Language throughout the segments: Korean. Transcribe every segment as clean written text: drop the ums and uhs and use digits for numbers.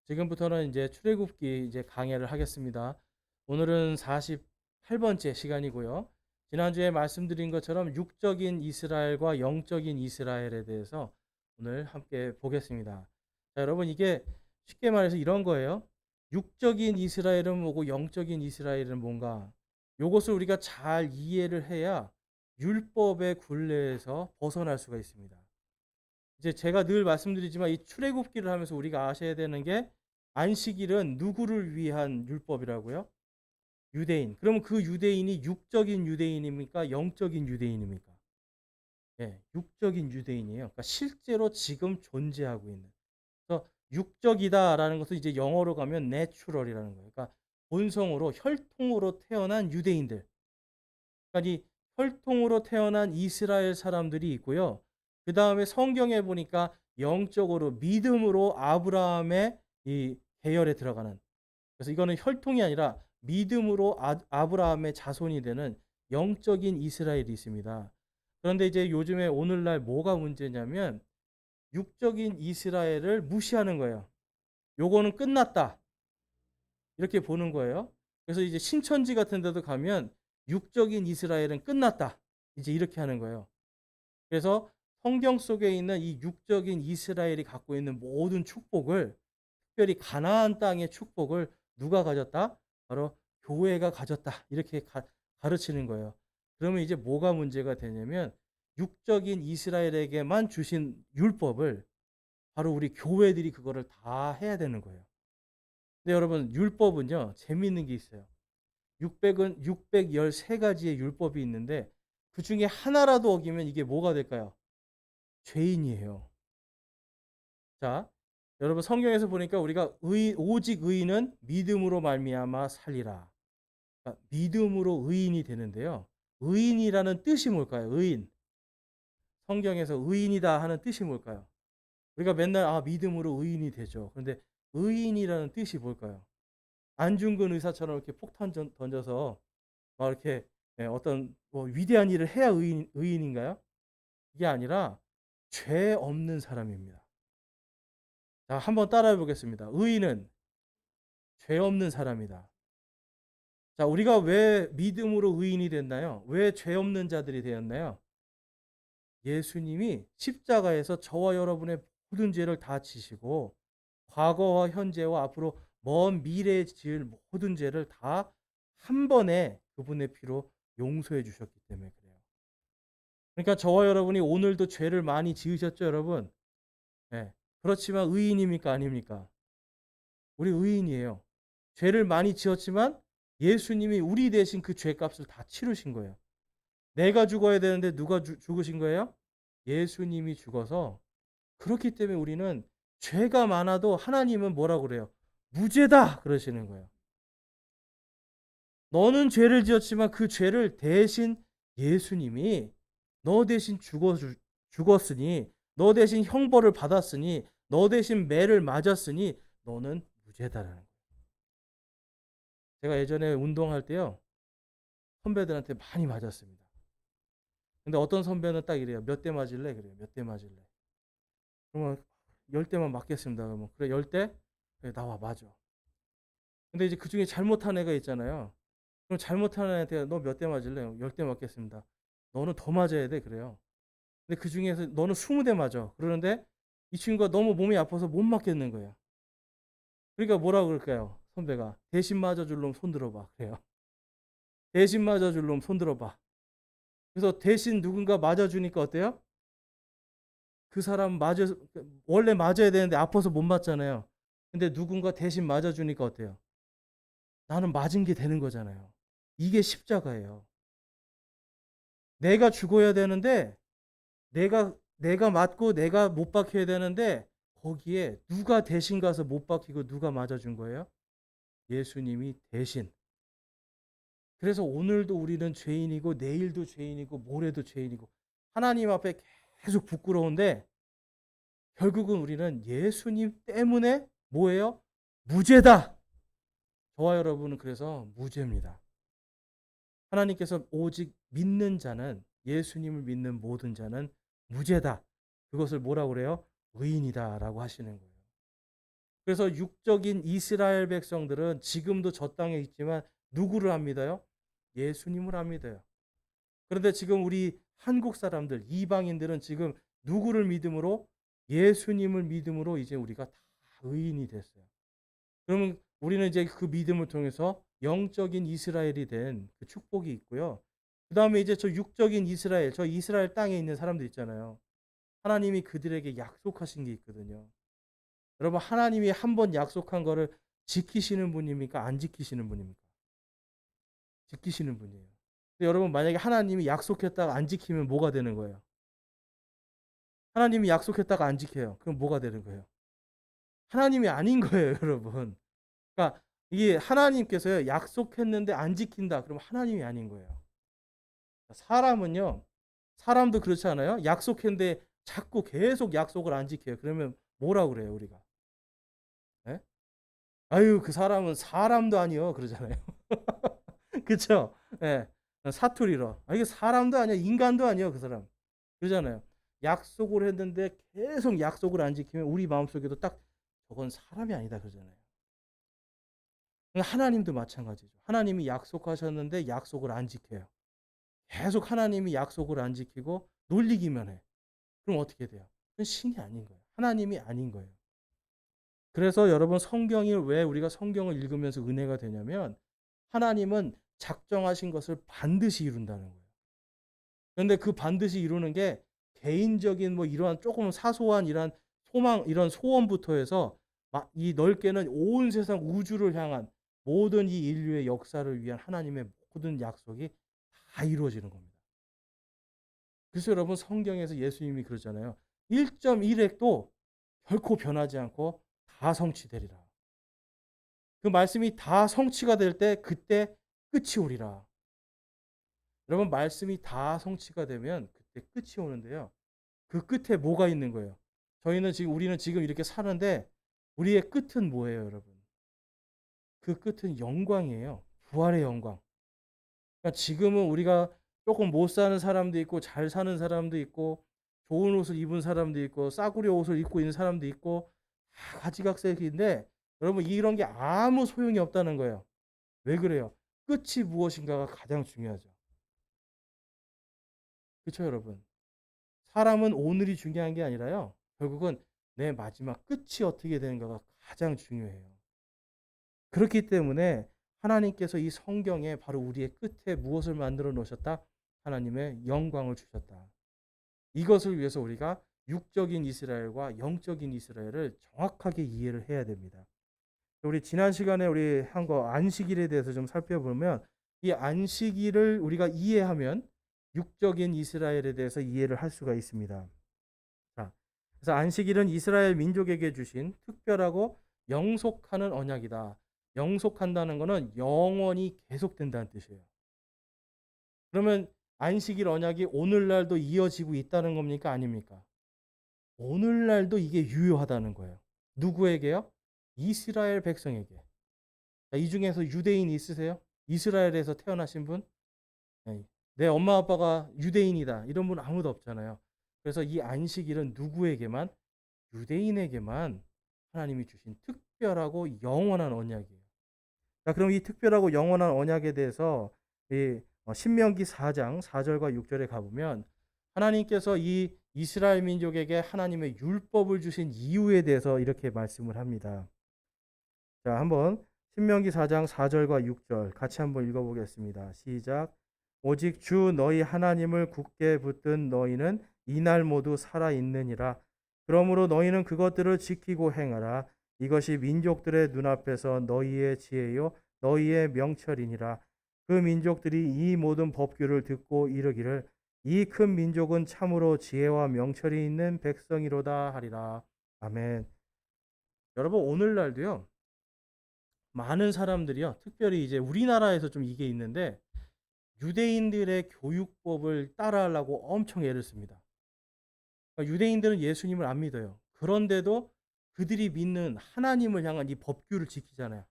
지금부터는 이제 출애굽기 이제 강해를 하겠습니다. 오늘은 48번째 시간이고요. 지난주에 말씀드린 것처럼 육적인 이스라엘과 영적인 이스라엘에 대해서 오늘 함께 보겠습니다. 자, 여러분 이게 쉽게 말해서 이런 거예요. 육적인 이스라엘은 뭐고 영적인 이스라엘은 뭔가? 요것을 우리가 잘 이해를 해야 율법의 굴레에서 벗어날 수가 있습니다. 이제 제가 늘 말씀드리지만 이 출애굽기를 하면서 우리가 아셔야 되는 게 안식일은 누구를 위한 율법이라고요? 유대인. 그러면 그 유대인이 육적인 유대인입니까? 영적인 유대인입니까? 예, 육적인 유대인이에요. 그러니까 실제로 지금 존재하고 있는. 그래서 육적이다라는 것은 이제 영어로 가면 natural이라는 거예요. 그러니까 본성으로 혈통으로 태어난 유대인들. 그러니까 이 혈통으로 태어난 이스라엘 사람들이 있고요. 그 다음에 성경에 보니까 영적으로 믿음으로 아브라함의 이 계열에 들어가는, 그래서 이거는 혈통이 아니라 믿음으로 아브라함의 자손이 되는 영적인 이스라엘이 있습니다. 그런데 이제 요즘에 오늘날 뭐가 문제냐면 육적인 이스라엘을 무시하는 거예요. 요거는 끝났다, 이렇게 보는 거예요. 그래서 이제 신천지 같은 데도 가면 육적인 이스라엘은 끝났다, 이제 이렇게 하는 거예요. 그래서 성경 속에 있는 이 육적인 이스라엘이 갖고 있는 모든 축복을, 특별히 가나안 땅의 축복을 누가 가졌다? 바로 교회가 가졌다, 이렇게 가르치는 거예요. 그러면 이제 뭐가 문제가 되냐면 육적인 이스라엘에게만 주신 율법을 바로 우리 교회들이 그거를 다 해야 되는 거예요. 근데 여러분 율법은요, 재미있는 게 있어요. 600은 613가지의 율법이 있는데 그 중에 하나라도 어기면 이게 뭐가 될까요? 죄인이에요. 자, 여러분 성경에서 보니까 우리가 오직 의인은 믿음으로 말미암아 살리라. 그러니까 믿음으로 의인이 되는데요. 의인이라는 뜻이 뭘까요? 의인. 성경에서 의인이다 하는 뜻이 뭘까요? 우리가 맨날 믿음으로 의인이 되죠. 그런데 의인이라는 뜻이 뭘까요? 안중근 의사처럼 이렇게 폭탄 던져서 막 이렇게 어떤 뭐 위대한 일을 해야 의인인가요? 이게 아니라 죄 없는 사람입니다. 자, 한번 따라해 보겠습니다. 의인은 죄 없는 사람이다. 자, 우리가 왜 믿음으로 의인이 됐나요? 왜 죄 없는 자들이 되었나요? 예수님이 십자가에서 저와 여러분의 모든 죄를 다 지시고 과거와 현재와 앞으로 먼 미래에 지을 모든 죄를 다 한 번에 그분의 피로 용서해 주셨기 때문에 그래요. 그러니까 저와 여러분이 오늘도 죄를 많이 지으셨죠, 여러분? 네. 그렇지만 의인입니까, 아닙니까? 우리 의인이에요. 죄를 많이 지었지만 예수님이 우리 대신 그 죄값을 다 치르신 거예요. 내가 죽어야 되는데 누가 죽으신 거예요? 예수님이 죽어서. 그렇기 때문에 우리는 죄가 많아도 하나님은 뭐라고 그래요? 무죄다 그러시는 거예요. 너는 죄를 지었지만 그 죄를 대신 예수님이 너 대신 죽었으니, 너 대신 형벌을 받았으니, 너 대신 매를 맞았으니 너는 무죄다라는 거예요. 제가 예전에 운동할 때요, 선배들한테 많이 맞았습니다. 근데 어떤 선배는 딱 이래요. 몇 대 맞을래? 그래요. 몇 대 맞을래? 그러면 10대만 맞겠습니다. 그러면 그래 10대? 그래 나와 맞아. 근데 이제 그 중에 잘못한 애가 있잖아요. 그럼 잘못한 애한테 너 몇 대 맞을래? 10대 맞겠습니다. 너는 더 맞아야 돼. 그래요. 근데 그 중에서 너는 20대 맞아. 그러는데 이 친구가 너무 몸이 아파서 못 맞겠는 거예요. 그러니까 뭐라고 그럴까요? 선배가 대신 맞아줄 놈 손 들어봐. 그래요. 대신 맞아줄 놈 손 들어봐. 그래서 대신 누군가 맞아주니까 어때요? 그 사람 원래 맞아야 되는데 아파서 못 맞잖아요. 근데 누군가 대신 맞아주니까 어때요? 나는 맞은 게 되는 거잖아요. 이게 십자가예요. 내가 죽어야 되는데, 내가 맞고 내가 못 박혀야 되는데, 거기에 누가 대신 가서 못 박히고 누가 맞아준 거예요? 예수님이 대신. 그래서 오늘도 우리는 죄인이고, 내일도 죄인이고, 모레도 죄인이고, 하나님 앞에 계속 부끄러운데, 결국은 우리는 예수님 때문에 뭐예요? 무죄다. 저와 여러분은 그래서 무죄입니다. 하나님께서 오직 믿는 자는, 예수님을 믿는 모든 자는 무죄다. 그것을 뭐라고 그래요? 의인이다 라고 하시는 거예요. 그래서 육적인 이스라엘 백성들은 지금도 저 땅에 있지만 누구를 안 믿어요? 예수님을 안 믿어요. 그런데 지금 우리 한국 사람들, 이방인들은 지금 누구를 믿음으로? 예수님을 믿음으로 이제 우리가 다 의인이 됐어요. 그러면 우리는 이제 그 믿음을 통해서 영적인 이스라엘이 된 그 축복이 있고요. 그 다음에 이제 저 육적인 이스라엘, 저 이스라엘 땅에 있는 사람들 있잖아요. 하나님이 그들에게 약속하신 게 있거든요. 여러분, 하나님이 한 번 약속한 거를 지키시는 분입니까? 안 지키시는 분입니까? 지키시는 분이에요. 근데 여러분, 만약에 하나님이 약속했다가 안 지키면 뭐가 되는 거예요? 하나님이 약속했다가 안 지켜요. 그럼 뭐가 되는 거예요? 하나님이 아닌 거예요, 여러분. 그러니까 이게 하나님께서요, 약속했는데 안 지킨다. 그러면 하나님이 아닌 거예요. 사람은요, 사람도 그렇지 않아요? 약속했는데 자꾸 계속 약속을 안 지켜요. 그러면 뭐라 그래요, 우리가? 예? 아유, 그 사람은 사람도 아니요. 그러잖아요. 그쵸? 예. 사투리로. 아, 이게 사람도 아니야. 인간도 아니요. 그 사람. 그러잖아요. 약속을 했는데 계속 약속을 안 지키면 우리 마음속에도 딱 저건 사람이 아니다. 그러잖아요. 하나님도 마찬가지죠. 하나님이 약속하셨는데 약속을 안 지켜요. 계속 하나님이 약속을 안 지키고 놀리기만 해. 그럼 어떻게 돼요? 그건 신이 아닌 거예요. 하나님이 아닌 거예요. 그래서 여러분, 성경이 왜 우리가 성경을 읽으면서 은혜가 되냐면 하나님은 작정하신 것을 반드시 이룬다는 거예요. 그런데 그 반드시 이루는 게 개인적인 뭐 이러한 조금 사소한 이러한 소망, 이런 소원부터 해서 이 넓게는 온 세상 우주를 향한 모든 이 인류의 역사를 위한 하나님의 모든 약속이 다 이루어지는 겁니다. 그래서 여러분, 성경에서 예수님이 그러잖아요. 1.1핵도 결코 변하지 않고 다 성취되리라. 그 말씀이 다 성취가 될 때 그때 끝이 오리라. 여러분, 말씀이 다 성취가 되면 그때 끝이 오는데요. 그 끝에 뭐가 있는 거예요? 우리는 지금 이렇게 사는데 우리의 끝은 뭐예요, 여러분? 그 끝은 영광이에요. 부활의 영광. 그러니까 지금은 우리가 조금 못 사는 사람도 있고 잘 사는 사람도 있고 좋은 옷을 입은 사람도 있고 싸구려 옷을 입고 있는 사람도 있고 다 가지각색인데 여러분, 이런 게 아무 소용이 없다는 거예요. 왜 그래요? 끝이 무엇인가가 가장 중요하죠. 그렇죠, 여러분? 사람은 오늘이 중요한 게 아니라요. 결국은 내 마지막 끝이 어떻게 되는가가 가장 중요해요. 그렇기 때문에 하나님께서 이 성경에 바로 우리의 끝에 무엇을 만들어 놓으셨다? 하나님의 영광을 주셨다. 이것을 위해서 우리가 육적인 이스라엘과 영적인 이스라엘을 정확하게 이해를 해야 됩니다. 우리 지난 시간에 우리 한 거 안식일에 대해서 좀 살펴보면 이 안식일을 우리가 이해하면 육적인 이스라엘에 대해서 이해를 할 수가 있습니다. 자, 그래서 안식일은 이스라엘 민족에게 주신 특별하고 영속하는 언약이다. 영속한다는 것은 영원히 계속된다는 뜻이에요. 그러면 안식일 언약이 오늘날도 이어지고 있다는 겁니까? 아닙니까? 오늘날도 이게 유효하다는 거예요. 누구에게요? 이스라엘 백성에게. 자, 이 중에서 유대인 있으세요? 이스라엘에서 태어나신 분? 네. 내 엄마 아빠가 유대인이다. 이런 분 아무도 없잖아요. 그래서 이 안식일은 누구에게만? 유대인에게만 하나님이 주신 특별하고 영원한 언약이에요. 자, 그럼 이 특별하고 영원한 언약에 대해서 이 신명기 4장 4절과 6절에 가보면 하나님께서 이 이스라엘 민족에게 하나님의 율법을 주신 이유에 대해서 이렇게 말씀을 합니다. 자, 한번 신명기 4장 4절과 6절 같이 한번 읽어보겠습니다. 시작. 오직 주 너희 하나님을 굳게 붙든 너희는 이날 모두 살아 있느니라. 그러므로 너희는 그것들을 지키고 행하라. 이것이 민족들의 눈앞에서 너희의 지혜요 너희의 명철이니라. 그 민족들이 이 모든 법규를 듣고 이르기를 이 큰 민족은 참으로 지혜와 명철이 있는 백성이로다 하리라. 아멘. 여러분, 오늘날도요, 많은 사람들이요, 특별히 이제 우리나라에서 좀 이게 있는데 유대인들의 교육법을 따라하려고 엄청 애를 씁니다. 그러니까 유대인들은 예수님을 안 믿어요. 그런데도 그들이 믿는 하나님을 향한 이 법규를 지키잖아요.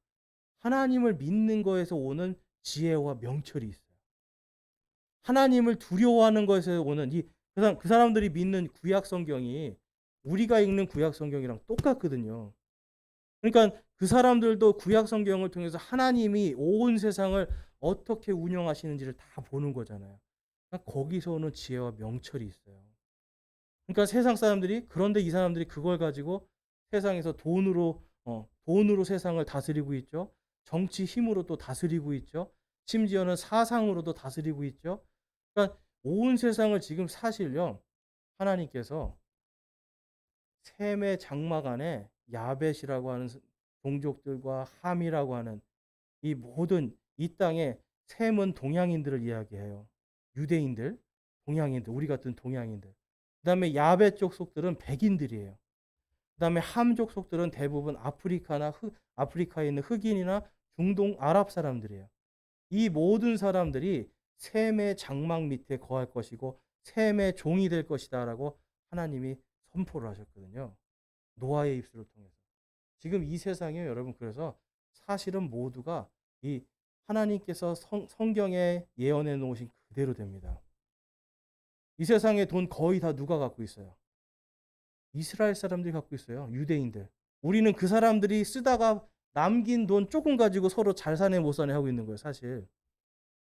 하나님을 믿는 거에서 오는 지혜와 명철이 있어요. 하나님을 두려워하는 것에서 오는 그 사람들이 믿는 구약 성경이 우리가 읽는 구약 성경이랑 똑같거든요. 그러니까 그 사람들도 구약 성경을 통해서 하나님이 온 세상을 어떻게 운영하시는지를 다 보는 거잖아요. 그러니까 거기서 오는 지혜와 명철이 있어요. 그러니까 세상 사람들이, 그런데 이 사람들이 그걸 가지고 세상에서 돈으로 세상을 다스리고 있죠. 정치 힘으로 또 다스리고 있죠. 심지어는 사상으로도 다스리고 있죠. 그러니까 온 세상을 지금 사실요, 하나님께서 셈의 장막 안에 야벳이라고 하는 종족들과 함이라고 하는 이 모든 이 땅에, 셈은 동양인들을 이야기해요. 유대인들, 동양인들, 우리 같은 동양인들. 그다음에 야벳 족속들은 백인들이에요. 그다음에 함 족속들은 대부분 아프리카에 있는 흑인이나 중동 아랍 사람들이에요. 이 모든 사람들이 셈의 장막 밑에 거할 것이고 셈의 종이 될 것이다라고 하나님이 선포를 하셨거든요. 노아의 입술을 통해서. 지금 이 세상에 여러분, 그래서 사실은 모두가 이 하나님께서 성경에 예언해 놓으신 그대로 됩니다. 이 세상의 돈 거의 다 누가 갖고 있어요? 이스라엘 사람들이 갖고 있어요. 유대인들. 우리는 그 사람들이 쓰다가 남긴 돈 조금 가지고 서로 잘 사네 못 사네 하고 있는 거예요, 사실.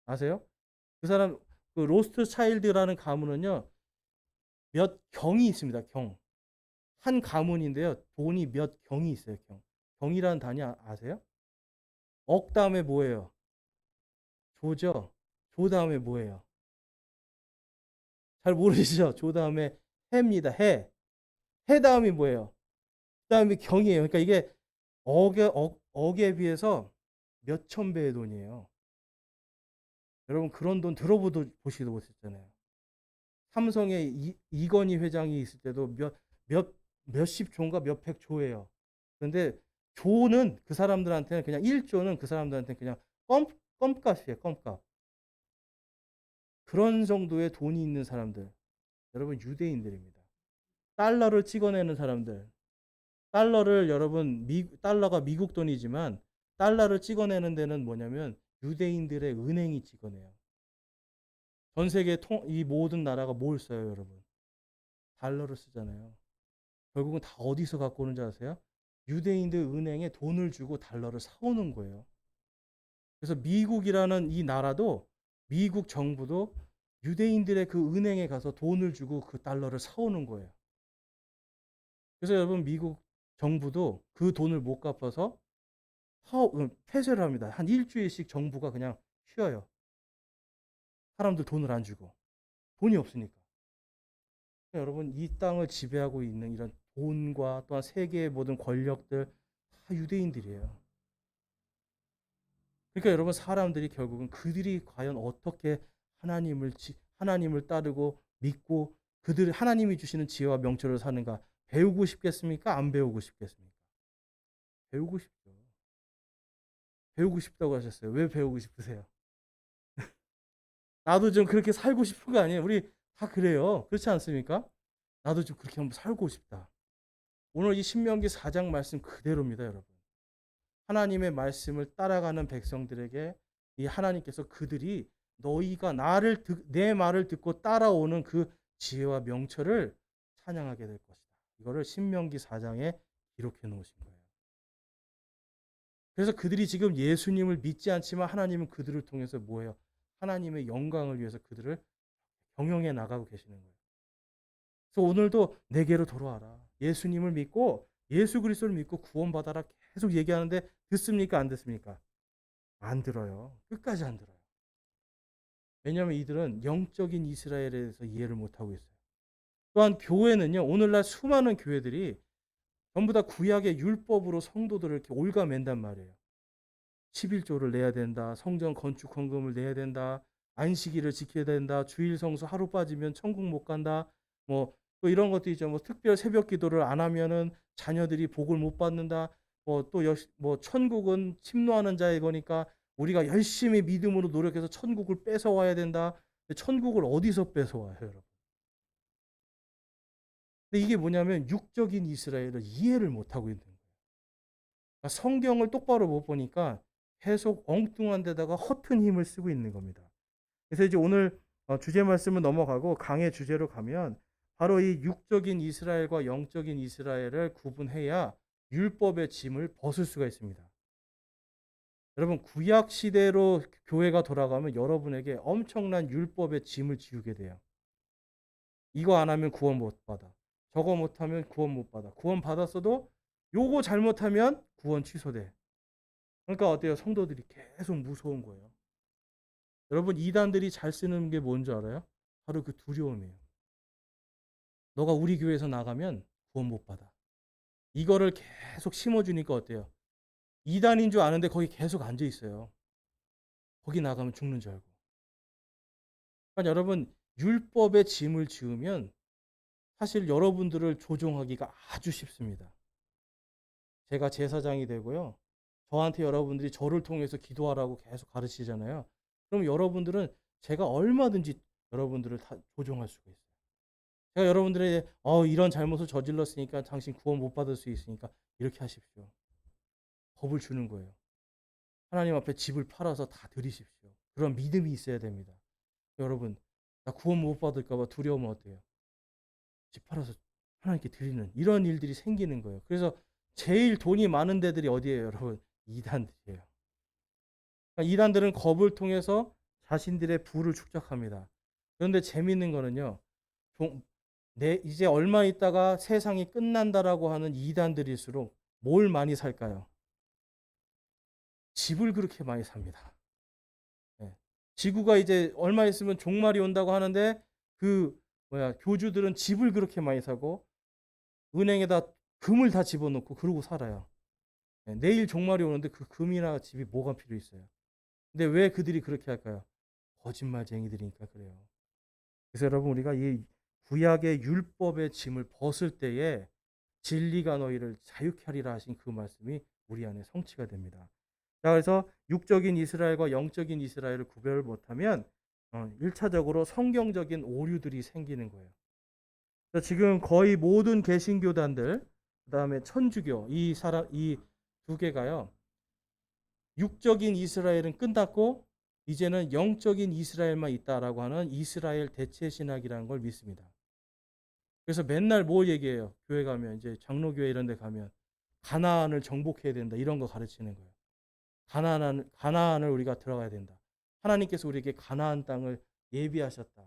아세요? 그 사람, 그 로스트 차일드라는 가문은요, 몇 경이 있습니다. 경. 한 가문인데요, 돈이 몇 경이 있어요. 경이라는 단위 아세요? 억 다음에 뭐예요? 조죠. 조 다음에 뭐예요? 잘 모르시죠? 조 다음에 해입니다. 해. 해 다음이 뭐예요? 그 다음이 경이에요. 그러니까 이게 억에 비해서 몇천 배의 돈이에요. 여러분, 그런 돈 들어보시도 못했잖아요. 삼성의 이건희 회장이 있을 때도 몇십 조인가 몇백 조예요. 그런데 조는 그 사람들한테는 그냥 1조는 그 사람들한테는 그냥 껌값이에요. 껌값. 그런 정도의 돈이 있는 사람들, 여러분, 유대인들입니다. 달러를 찍어내는 사람들. 달러를 여러분, 달러가 미국 돈이지만 달러를 찍어내는 데는 뭐냐면 유대인들의 은행이 찍어내요. 전 세계 이 모든 나라가 뭘 써요, 여러분? 달러를 쓰잖아요. 결국은 다 어디서 갖고 오는지 아세요? 유대인들 은행에 돈을 주고 달러를 사오는 거예요. 그래서 미국이라는 이 나라도, 미국 정부도 유대인들의 그 은행에 가서 돈을 주고 그 달러를 사오는 거예요. 그래서 여러분, 미국 정부도 그 돈을 못 갚아서 폐쇄를 합니다. 한 일주일씩 정부가 그냥 쉬어요. 사람들 돈을 안 주고. 돈이 없으니까. 여러분, 이 땅을 지배하고 있는 이런 돈과 또한 세계의 모든 권력들 다 유대인들이에요. 그러니까 여러분, 사람들이 결국은 그들이 과연 어떻게 하나님을 따르고 믿고 하나님이 주시는 지혜와 명철을 사는가 배우고 싶겠습니까? 안 배우고 싶겠습니까? 배우고 싶죠. 배우고 싶다고 하셨어요. 왜 배우고 싶으세요? 나도 좀 그렇게 살고 싶은 거 아니에요? 우리 다 그래요. 그렇지 않습니까? 나도 좀 그렇게 한번 살고 싶다. 오늘 이 신명기 4장 말씀 그대로입니다, 여러분. 하나님의 말씀을 따라가는 백성들에게 이 하나님께서 그들이 너희가 내 말을 듣고 따라오는 그 지혜와 명철을 찬양하게 될 것이다. 이거를 신명기 4장에 기록해 놓으신 거예요. 그래서 그들이 지금 예수님을 믿지 않지만 하나님은 그들을 통해서 뭐예요? 하나님의 영광을 위해서 그들을 경영해 나가고 계시는 거예요. 그래서 오늘도 내게로 돌아와라. 예수님을 믿고 예수 그리스도를 믿고 구원받아라. 계속 얘기하는데 듣습니까? 안 듣습니까? 안 들어요. 끝까지 안 들어요. 왜냐하면 이들은 영적인 이스라엘에 대해서 이해를 못하고 있어요. 또한 교회는요, 오늘날 수많은 교회들이 전부 다 구약의 율법으로 성도들을 이렇게 올가맨단 말이에요. 11조를 내야 된다. 성전 건축 헌금을 내야 된다. 안식일을 지켜야 된다. 주일 성수 하루 빠지면 천국 못 간다. 또 이런 것도 있죠. 특별 새벽 기도를 안 하면은 자녀들이 복을 못 받는다. 천국은 침노하는 자의 거니까 우리가 열심히 믿음으로 노력해서 천국을 뺏어와야 된다. 근데 천국을 어디서 뺏어와요, 여러분? 근데 이게 뭐냐면 육적인 이스라엘을 이해를 못하고 있는 거예요. 그러니까 성경을 똑바로 못 보니까 계속 엉뚱한 데다가 허튼 힘을 쓰고 있는 겁니다. 그래서 이제 오늘 주제 말씀을 넘어가고 강의 주제로 가면 바로 이 육적인 이스라엘과 영적인 이스라엘을 구분해야 율법의 짐을 벗을 수가 있습니다. 여러분 구약 시대로 교회가 돌아가면 여러분에게 엄청난 율법의 짐을 지우게 돼요. 이거 안 하면 구원 못 받아. 저거 못하면 구원 못 받아. 구원 받았어도 요거 잘못하면 구원 취소돼. 그러니까 어때요? 성도들이 계속 무서운 거예요. 여러분 이단들이 잘 쓰는 게 뭔지 알아요? 바로 그 두려움이에요. 너가 우리 교회에서 나가면 구원 못 받아. 이거를 계속 심어주니까 어때요? 이단인 줄 아는데 거기 계속 앉아 있어요. 거기 나가면 죽는 줄 알고. 그러니까 여러분 율법의 짐을 지우면 사실 여러분들을 조종하기가 아주 쉽습니다. 제가 제사장이 되고요. 저한테 여러분들이 저를 통해서 기도하라고 계속 가르치잖아요. 그럼 여러분들은 제가 얼마든지 여러분들을 다 조종할 수가 있어요. 제가 여러분들의 이런 잘못을 저질렀으니까 당신 구원 못 받을 수 있으니까 이렇게 하십시오. 법을 주는 거예요. 하나님 앞에 집을 팔아서 다 드리십시오. 그런 믿음이 있어야 됩니다. 여러분, 나 구원 못 받을까 봐 두려우면 어때요? 집 팔아서 하나님께 드리는 이런 일들이 생기는 거예요. 그래서 제일 돈이 많은 데들이 어디예요, 여러분? 이단들이에요. 그러니까 이단들은 겁을 통해서 자신들의 부를 축적합니다. 그런데 재밌는 거는요. 이제 얼마 있다가 세상이 끝난다라고 하는 이단들일수록 뭘 많이 살까요? 집을 그렇게 많이 삽니다. 네. 지구가 이제 얼마 있으면 종말이 온다고 하는데 교주들은 집을 그렇게 많이 사고 은행에다 금을 다 집어넣고 그러고 살아요. 네. 내일 종말이 오는데 그 금이나 집이 뭐가 필요 있어요? 근데 왜 그들이 그렇게 할까요? 거짓말쟁이들이니까 그래요. 그래서 여러분 우리가 이 구약의 율법의 짐을 벗을 때에 진리가 너희를 자유케 하리라 하신 그 말씀이 우리 안에 성취가 됩니다. 자, 그래서 육적인 이스라엘과 영적인 이스라엘을 구별을 못하면 1차적으로 성경적인 오류들이 생기는 거예요. 지금 거의 모든 개신교단들, 그다음에 천주교 이 두 개가요. 육적인 이스라엘은 끝났고 이제는 영적인 이스라엘만 있다라고 하는 이스라엘 대체 신학이라는 걸 믿습니다. 그래서 맨날 뭘 얘기해요? 교회 가면 이제 장로교회 이런 데 가면 가나안을 정복해야 된다. 이런 거 가르치는 거예요. 가나안을 우리가 들어가야 된다. 하나님께서 우리에게 가나안 땅을 예비하셨다.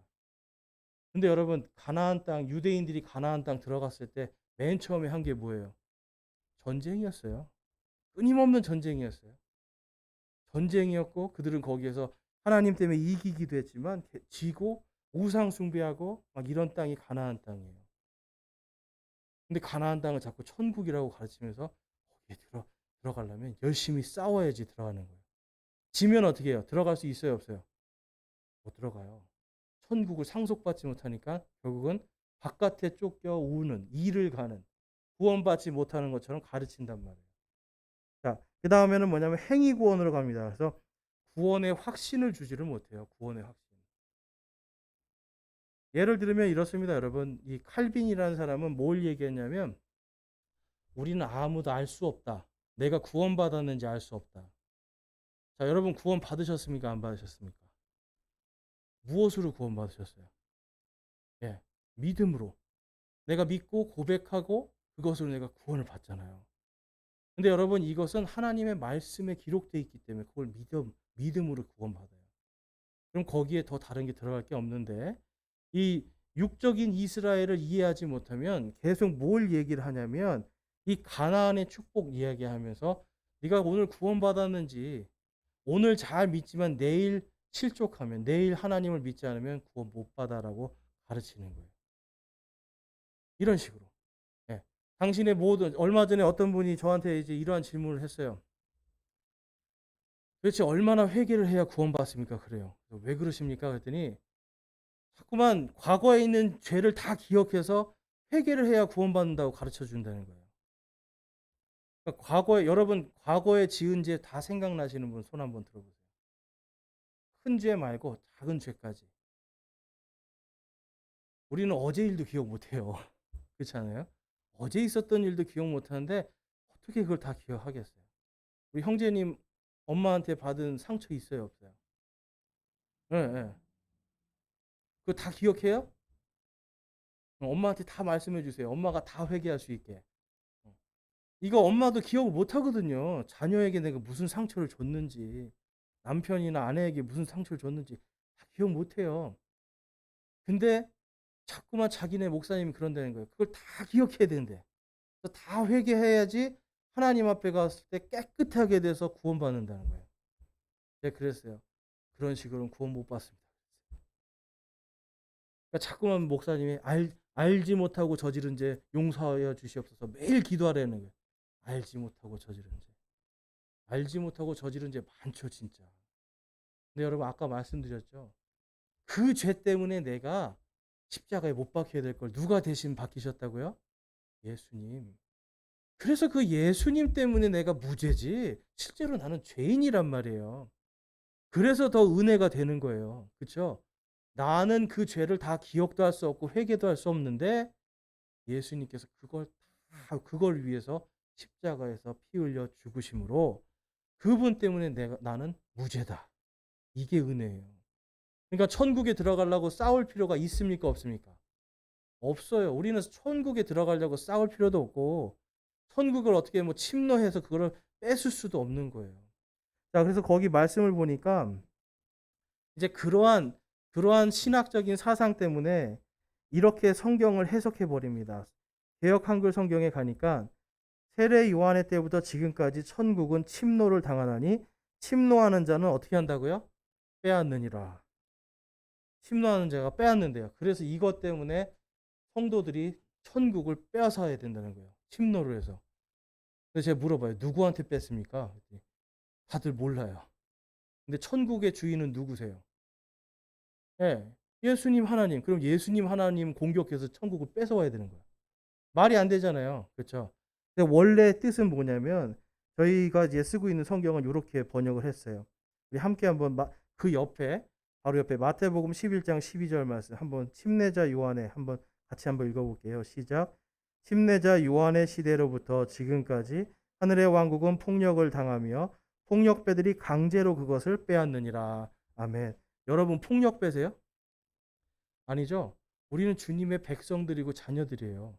근데 여러분 가나안 땅 유대인들이 가나안 땅 들어갔을 때 맨 처음에 한 게 뭐예요? 전쟁이었어요. 끊임없는 전쟁이었어요. 전쟁이었고 그들은 거기에서 하나님 때문에 이기기도 했지만 지고 우상 숭배하고 막 이런 땅이 가나안 땅이에요. 근데 가나안 땅을 자꾸 천국이라고 가르치면서 거기에 들어가려면 열심히 싸워야지 들어가는 거예요. 지면 어떻게 해요? 들어갈 수 있어요, 없어요? 못 들어가요. 천국을 상속받지 못하니까 결국은 바깥에 쫓겨 우는 일을 가는 구원받지 못하는 것처럼 가르친단 말이에요. 자, 그 다음에는 뭐냐면 행위 구원으로 갑니다. 그래서 구원의 확신을 주지를 못해요. 구원의 확신. 예를 들면 이렇습니다, 여러분. 이 칼빈이라는 사람은 뭘 얘기했냐면 우리는 아무도 알 수 없다. 내가 구원받았는지 알 수 없다. 자, 여러분 구원 받으셨습니까? 안 받으셨습니까? 무엇으로 구원 받으셨어요? 예, 믿음으로. 내가 믿고 고백하고 그것으로 내가 구원을 받잖아요. 근데 여러분 이것은 하나님의 말씀에 기록되어 있기 때문에 그걸 믿음으로 구원받아요. 그럼 거기에 더 다른 게 들어갈 게 없는데 이 육적인 이스라엘을 이해하지 못하면 계속 뭘 얘기를 하냐면 이 가나안의 축복 이야기하면서 네가 오늘 구원받았는지 오늘 잘 믿지만 내일 실족하면 내일 하나님을 믿지 않으면 구원 못 받아라고 가르치는 거예요. 이런 식으로. 예. 당신의 모든 얼마 전에 어떤 분이 저한테 이제 이러한 질문을 했어요. 도대체 얼마나 회개를 해야 구원받습니까? 그래요. 왜 그러십니까? 그랬더니 자꾸만 과거에 있는 죄를 다 기억해서 회개를 해야 구원받는다고 가르쳐 준다는 거예요. 그러니까 여러분 과거에 지은 죄 다 생각나시는 분 손 한번 들어보세요. 큰 죄 말고 작은 죄까지. 우리는 어제 일도 기억 못해요. 그렇지 않아요? 어제 있었던 일도 기억 못하는데 어떻게 그걸 다 기억하겠어요? 우리 형제님 엄마한테 받은 상처 있어요, 없어요? 예, 예. 그거 다 기억해요? 엄마한테 다 말씀해 주세요. 엄마가 다 회개할 수 있게. 이거 엄마도 기억을 못 하거든요. 자녀에게 내가 무슨 상처를 줬는지, 남편이나 아내에게 무슨 상처를 줬는지 다 기억 못 해요. 근데 자꾸만 자기네 목사님이 그런다는 거예요. 그걸 다 기억해야 된대. 그래서 다 회개해야지 하나님 앞에 갔을 때 깨끗하게 돼서 구원받는다는 거예요. 제가 그랬어요. 그런 식으로는 구원 못 받습니다. 그러니까 자꾸만 목사님이 알지 못하고 저지른 죄 용서하여 주시옵소서 매일 기도하라는 거예요. 알지 못하고 저지른 죄. 알지 못하고 저지른 죄 많죠, 진짜. 근데 여러분 아까 말씀드렸죠. 그 죄 때문에 내가 십자가에 못 박혀야 될 걸 누가 대신 박히셨다고요? 예수님. 그래서 그 예수님 때문에 내가 무죄지 실제로 나는 죄인이란 말이에요. 그래서 더 은혜가 되는 거예요. 그렇죠? 나는 그 죄를 다 기억도 할 수 없고 회개도 할 수 없는데 예수님께서 그걸 위해서 십자가에서 피 흘려 죽으심으로 그분 때문에 나는 무죄다. 이게 은혜예요. 그러니까 천국에 들어가려고 싸울 필요가 있습니까? 없습니까? 없어요. 우리는 천국에 들어가려고 싸울 필요도 없고 천국을 어떻게 뭐 침노해서 그거를 뺏을 수도 없는 거예요. 자, 그래서 거기 말씀을 보니까 이제 그러한 신학적인 사상 때문에 이렇게 성경을 해석해 버립니다. 개역 한글 성경에 가니까 세례 요한의 때부터 지금까지 천국은 침노를 당하나니 침노하는 자는 어떻게 한다고요? 빼앗느니라. 침노하는 자가 빼앗는데요. 그래서 이것 때문에 성도들이 천국을 빼앗아야 된다는 거예요. 침노를 해서. 그래서 제가 물어봐요. 누구한테 뺐습니까? 다들 몰라요. 근데 천국의 주인은 누구세요? 예. 예수님 하나님. 그럼 예수님 하나님 공격해서 천국을 뺏어와야 되는 거예요. 말이 안 되잖아요. 그렇죠? 근데 원래 뜻은 뭐냐면 저희가 이제 쓰고 있는 성경은 이렇게 번역을 했어요. 우리 함께 한번 그 옆에 바로 옆에 마태복음 11장 12절 말씀 한번 침례자 요한의 한번 같이 한번 읽어볼게요. 시작. 침례자 요한의 시대로부터 지금까지 하늘의 왕국은 폭력을 당하며 폭력배들이 강제로 그것을 빼앗느니라. 아멘. 여러분 폭력 배세요? 아니죠. 우리는 주님의 백성들이고 자녀들이에요.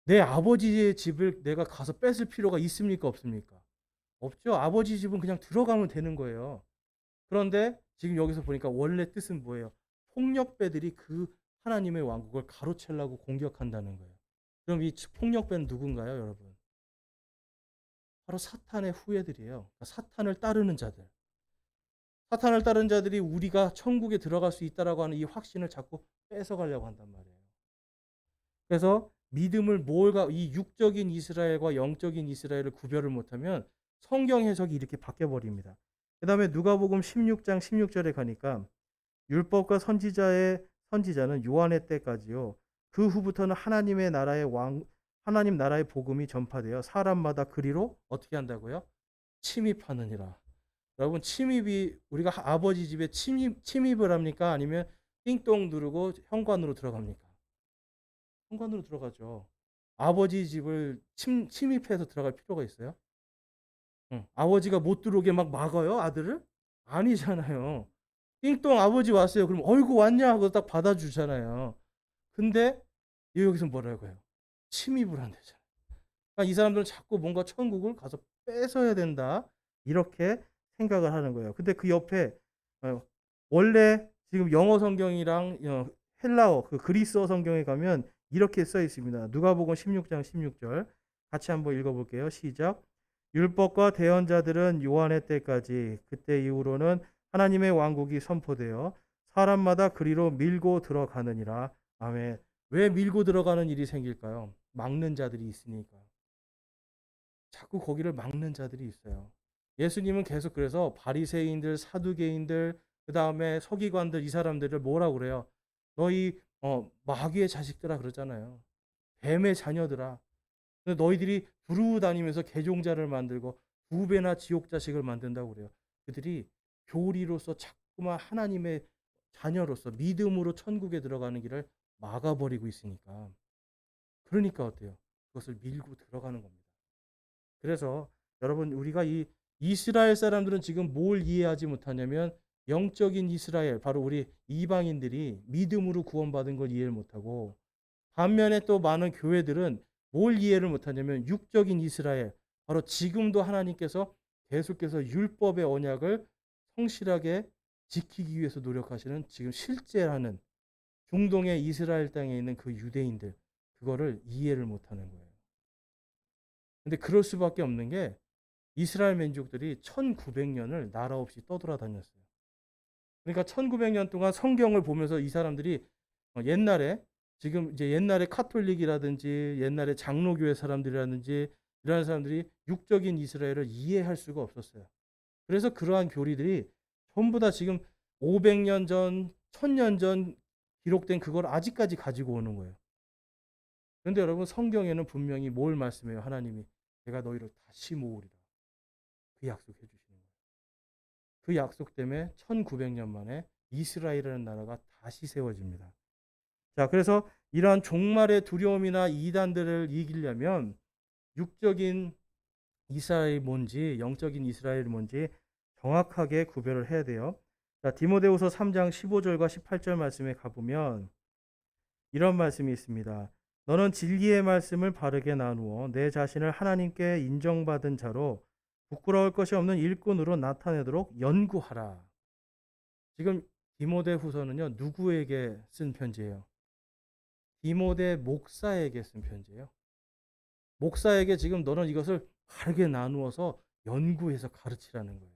내 아버지의 집을 내가 가서 뺏을 필요가 있습니까? 없습니까? 없죠. 아버지 집은 그냥 들어가면 되는 거예요. 그런데 지금 여기서 보니까 원래 뜻은 뭐예요? 폭력배들이 그 하나님의 왕국을 가로채려고 공격한다는 거예요. 그럼 이 폭력배는 누군가요, 여러분? 바로 사탄의 후예들이에요. 그러니까 사탄을 따르는 자들. 사탄을 따르는 자들이 우리가 천국에 들어갈 수 있다라고 하는 이 확신을 자꾸 뺏어가려고 한단 말이에요. 그래서 믿음을 이 육적인 이스라엘과 영적인 이스라엘을 구별을 못하면 성경 해석이 이렇게 바뀌어 버립니다. 그 다음에 누가복음 16장 16절에 가니까 율법과 선지자는 요한의 때까지요. 그 후부터는 하나님 나라의 복음이 전파되어 사람마다 그리로 어떻게 한다고요? 침입하느니라. 여러분 침입이 우리가 아버지 집에 침입을 합니까? 아니면 띵동 누르고 현관으로 들어갑니까? 현관으로 들어가죠. 아버지 집을 침입해서 들어갈 필요가 있어요? 응. 아버지가 못 들어오게 막 막아요, 아들을? 아니잖아요. 띵동 아버지 왔어요. 그럼 어이구 왔냐 하고 딱 받아주잖아요. 근데 여기서 뭐라고 해요? 침입을 한대잖아요. 그러니까 이 사람들은 자꾸 뭔가 천국을 가서 뺏어야 된다. 이렇게 생각을 하는 거예요. 근데 그 옆에 어, 원래 지금 영어 성경이랑 헬라어 그 그리스어 성경에 가면 이렇게 써 있습니다. 누가복음 16장 16절 같이 한번 읽어볼게요. 시작. 율법과 대언자들은 요한의 때까지 그때 이후로는 하나님의 왕국이 선포되어 사람마다 그리로 밀고 들어가느니라. 아멘. 왜 밀고 들어가는 일이 생길까요? 막는 자들이 있으니까. 자꾸 거기를 막는 자들이 있어요. 예수님은 계속 그래서 바리새인들, 사두개인들, 그 다음에 서기관들 이 사람들을 뭐라고 그래요? 너희 마귀의 자식들아 그러잖아요. 뱀의 자녀들아. 너희들이 두루 다니면서 개종자를 만들고 두 배나 지옥 자식을 만든다고 그래요. 그들이 교리로서 자꾸만 하나님의 자녀로서 믿음으로 천국에 들어가는 길을 막아버리고 있으니까. 그러니까 어때요? 그것을 밀고 들어가는 겁니다. 그래서 여러분 우리가 이 이스라엘 사람들은 지금 뭘 이해하지 못하냐면 영적인 이스라엘 바로 우리 이방인들이 믿음으로 구원받은 걸 이해를 못하고 반면에 또 많은 교회들은 뭘 이해를 못하냐면 육적인 이스라엘, 바로 지금도 하나님께서 계속해서 율법의 언약을 성실하게 지키기 위해서 노력하시는 지금 실제라는 중동의 이스라엘 땅에 있는 그 유대인들, 그거를 이해를 못하는 거예요. 근데 그럴 수밖에 없는 게 이스라엘 민족들이 1900년을 나라 없이 떠돌아다녔어요. 그러니까 1900년 동안 성경을 보면서 이 사람들이 옛날에, 지금 이제 옛날에 카톨릭이라든지 옛날에 장로교회 사람들이라든지 이런 사람들이 육적인 이스라엘을 이해할 수가 없었어요. 그래서 그러한 교리들이 전부 다 지금 500년 전, 1000년 전 기록된 그걸 아직까지 가지고 오는 거예요. 그런데 여러분, 성경에는 분명히 뭘 말씀해요? 하나님이 내가 너희를 다시 모으리라. 그 약속해 주시는 거예요. 그 약속 때문에 1900년 만에 이스라엘이라는 나라가 다시 세워집니다. 자, 그래서 이러한 종말의 두려움이나 이단들을 이기려면 육적인 이스라엘이 뭔지, 영적인 이스라엘이 뭔지 정확하게 구별을 해야 돼요. 자, 디모데후서 3장 15절과 18절 말씀에 가보면 이런 말씀이 있습니다. 너는 진리의 말씀을 바르게 나누어 내 자신을 하나님께 인정받은 자로 부끄러울 것이 없는 일꾼으로 나타내도록 연구하라. 지금 디모데후서는요, 누구에게 쓴 편지예요? 디모데 목사에게 쓴 편지예요. 목사에게 지금 너는 이것을 바르게 나누어서 연구해서 가르치라는 거예요.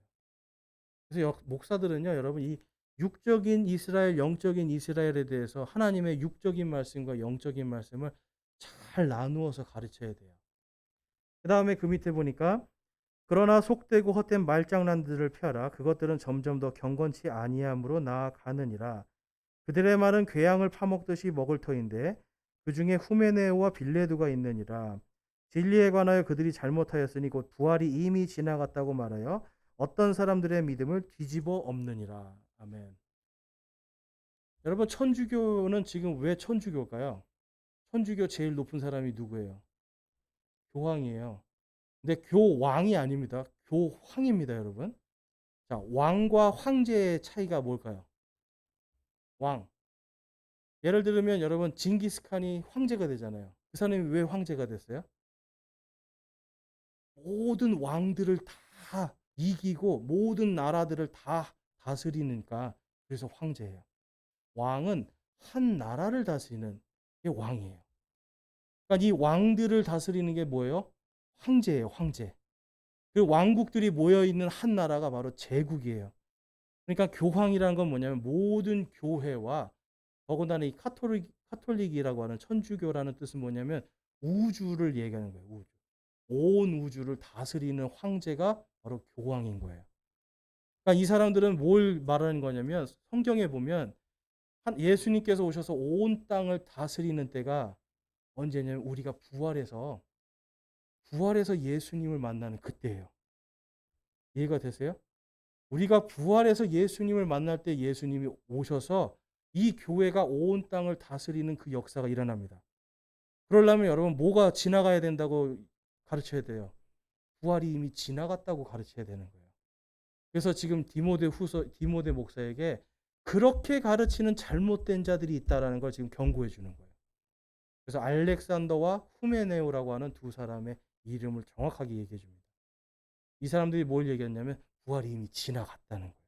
그래서 목사들은요, 여러분, 이 육적인 이스라엘, 영적인 이스라엘에 대해서 하나님의 육적인 말씀과 영적인 말씀을 잘 나누어서 가르쳐야 돼요. 그 다음에 그 밑에 보니까 그러나 속되고 헛된 말장난들을 펴라. 그것들은 점점 더 경건치 아니함으로 나아가느니라. 그들의 말은 궤양을 파먹듯이 먹을 터인데 그 중에 후메네오와 빌레두가 있느니라. 진리에 관하여 그들이 잘못하였으니 곧 부활이 이미 지나갔다고 말하여 어떤 사람들의 믿음을 뒤집어 엎느니라. 아멘. 여러분, 천주교는 지금 왜 천주교일까요? 천주교 제일 높은 사람이 누구예요? 교황이에요. 근데 교왕이 아닙니다. 교황입니다, 여러분. 자, 왕과 황제의 차이가 뭘까요? 왕. 예를 들면 여러분, 징기스칸이 황제가 되잖아요. 그 사람이 왜 황제가 됐어요? 모든 왕들을 다 이기고 모든 나라들을 다 다스리니까, 그래서 황제예요. 왕은 한 나라를 다스리는 게 왕이에요. 그러니까 이 왕들을 다스리는 게 뭐예요? 황제예요, 황제. 그 왕국들이 모여 있는 한 나라가 바로 제국이에요. 그러니까 교황이라는 건 뭐냐면 모든 교회와, 더군다나 이 카톨릭이라고 하는 천주교라는 뜻은 뭐냐면 우주를 얘기하는 거예요. 우주. 온 우주를 다스리는 황제가 바로 교황인 거예요. 그러니까 이 사람들은 뭘 말하는 거냐면, 성경에 보면 예수님께서 오셔서 온 땅을 다스리는 때가 언제냐면 우리가 부활해서 예수님을 만나는 그때예요. 이해가 되세요? 우리가 부활해서 예수님을 만날 때 예수님이 오셔서 이 교회가 온 땅을 다스리는 그 역사가 일어납니다. 그러려면 여러분, 뭐가 지나가야 된다고 가르쳐야 돼요? 부활이 이미 지나갔다고 가르쳐야 되는 거예요. 그래서 지금 디모데 목사에게 그렇게 가르치는 잘못된 자들이 있다라는 걸 지금 경고해 주는 거예요. 그래서 알렉산더와 후메네오라고 하는 두 사람의 이름을 정확하게 얘기해 줍니다. 이 사람들이 뭘 얘기했냐면 부활이 이미 지나갔다는 거예요.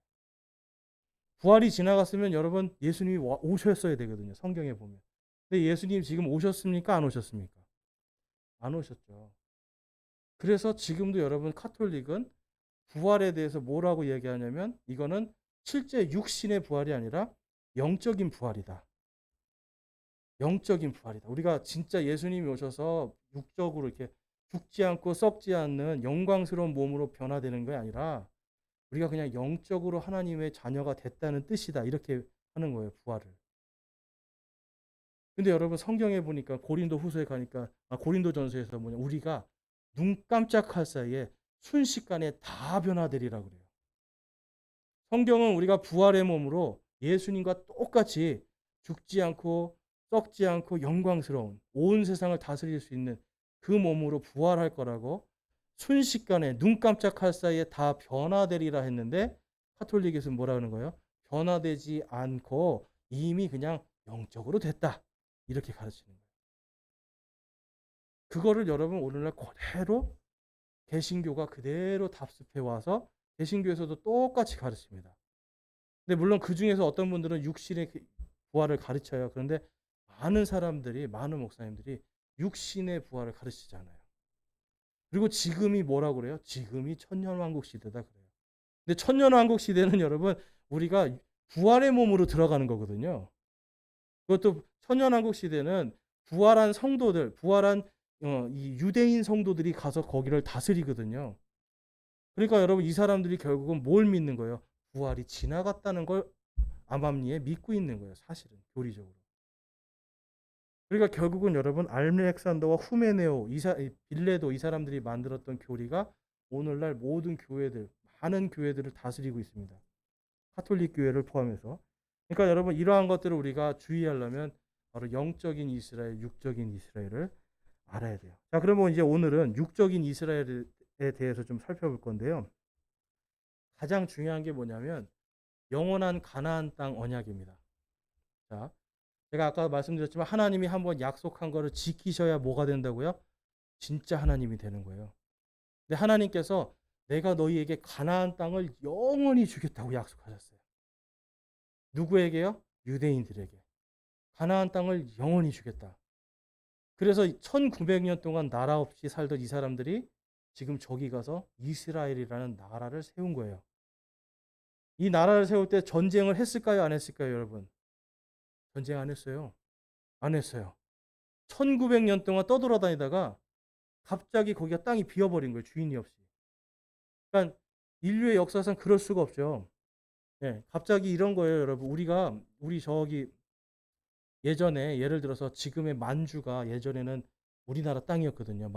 부활이 지나갔으면 여러분, 예수님이 오셨어야 되거든요. 성경에 보면. 근데 예수님 지금 오셨습니까? 안 오셨습니까? 안 오셨죠. 그래서 지금도 여러분, 카톨릭은 부활에 대해서 뭐라고 얘기하냐면 이거는 실제 육신의 부활이 아니라 영적인 부활이다. 영적인 부활이다. 우리가 진짜 예수님이 오셔서 육적으로 이렇게 죽지 않고 썩지 않는 영광스러운 몸으로 변화되는 게 아니라 우리가 그냥 영적으로 하나님의 자녀가 됐다는 뜻이다. 이렇게 하는 거예요, 부활을. 근데 여러분, 성경에 보니까 고린도 후서에 가니까, 고린도 전서에서 뭐냐, 우리가 눈 깜짝할 사이에 순식간에 다 변화되리라고 그래요. 성경은 우리가 부활의 몸으로 예수님과 똑같이 죽지 않고 썩지 않고 영광스러운 온 세상을 다스릴 수 있는 그 몸으로 부활할 거라고, 순식간에 눈 깜짝할 사이에 다 변화되리라 했는데 카톨릭에서는 뭐라 하는 거예요? 변화되지 않고 이미 그냥 영적으로 됐다. 이렇게 가르치는 거예요. 그거를 여러분 오늘날 그대로 개신교가 그대로 답습해 와서 개신교에서도 똑같이 가르칩니다. 근데 물론 그중에서 어떤 분들은 육신의 부활을 가르쳐요. 그런데 많은 사람들이, 많은 목사님들이 육신의 부활을 가르치지 않아요. 그리고 지금이 뭐라고 그래요? 지금이 천년왕국 시대다 그래요. 근데 천년왕국 시대는 여러분 우리가 부활의 몸으로 들어가는 거거든요. 그것도 천년왕국 시대는 부활한 성도들, 부활한 이 유대인 성도들이 가서 거기를 다스리거든요. 그러니까 여러분 이 사람들이 결국은 뭘 믿는 거예요? 부활이 지나갔다는 걸 암암리에 믿고 있는 거예요. 사실은 교리적으로. 그러니까 결국은 여러분 알렉산더와 후메네오, 빌레도 이 사람들이 만들었던 교리가 오늘날 모든 교회들, 많은 교회들을 다스리고 있습니다. 카톨릭 교회를 포함해서. 그러니까 여러분 이러한 것들을 우리가 주의하려면 바로 영적인 이스라엘, 육적인 이스라엘을 알아야 돼요. 자, 그러면 이제 오늘은 육적인 이스라엘에 대해서 좀 살펴볼 건데요. 가장 중요한 게 뭐냐면 영원한 가나안 땅 언약입니다. 자, 제가 아까 말씀드렸지만 하나님이 한번 약속한 거를 지키셔야 뭐가 된다고요? 진짜 하나님이 되는 거예요. 근데 하나님께서 내가 너희에게 가나안 땅을 영원히 주겠다고 약속하셨어요. 누구에게요? 유대인들에게. 가나안 땅을 영원히 주겠다. 그래서 1900년 동안 나라 없이 살던 이 사람들이 지금 저기 가서 이스라엘이라는 나라를 세운 거예요. 이 나라를 세울 때 전쟁을 했을까요? 안 했을까요, 여러분? 전쟁 안 했어요. 안 했어요. 1900년 동안 떠돌아다니다가 갑자기 거기가 땅이 비어버린 거예요. 주인이 없이. 그러니까 인류의 역사상 그럴 수가 없죠. 예, 갑자기 이런 거예요, 여러분. 우리 저기 예전에 예를 들어서 지금의 만주가 예전에는 우리나라 땅이었거든요.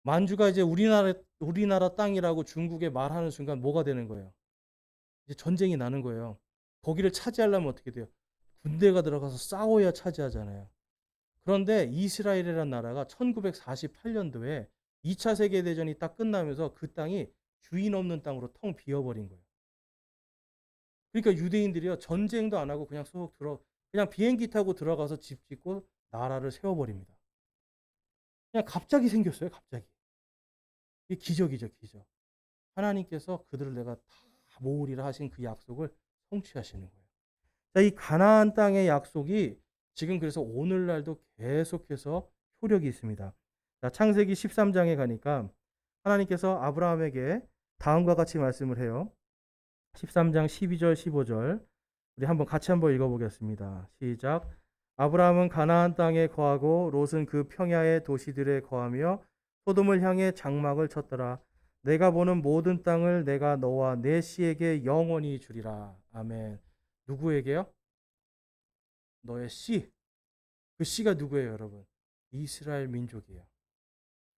만주가 이제 우리나라 땅이라고 중국에 말하는 순간 뭐가 되는 거예요? 이제 전쟁이 나는 거예요. 거기를 차지하려면 어떻게 돼요? 군대가 들어가서 싸워야 차지하잖아요. 그런데 이스라엘이라는 나라가 1948년도에 2차 세계대전이 딱 끝나면서 그 땅이 주인 없는 땅으로 텅 비어버린 거예요. 그러니까 유대인들이요, 전쟁도 안 하고 그냥 비행기 타고 들어가서 집 짓고 나라를 세워버립니다. 그냥 갑자기 생겼어요, 갑자기. 이게 기적이죠, 기적. 하나님께서 그들을 내가 다 모으리라 하신 그 약속을 성취하시는 거예요. 자, 이 가나안 땅의 약속이 지금 그래서 오늘날도 계속해서 효력이 있습니다. 자, 창세기 13장에 가니까 하나님께서 아브라함에게 다음과 같이 말씀을 해요. 13장 12절 15절 우리 같이 한번 읽어보겠습니다. 시작. 아브라함은 가나안 땅에 거하고 롯은 그 평야의 도시들에 거하며 소돔을 향해 장막을 쳤더라. 내가 보는 모든 땅을 내가 너와 내 씨에게 영원히 주리라. 아멘. 누구에게요? 너의 씨. 그 씨가 누구예요, 여러분? 이스라엘 민족이에요.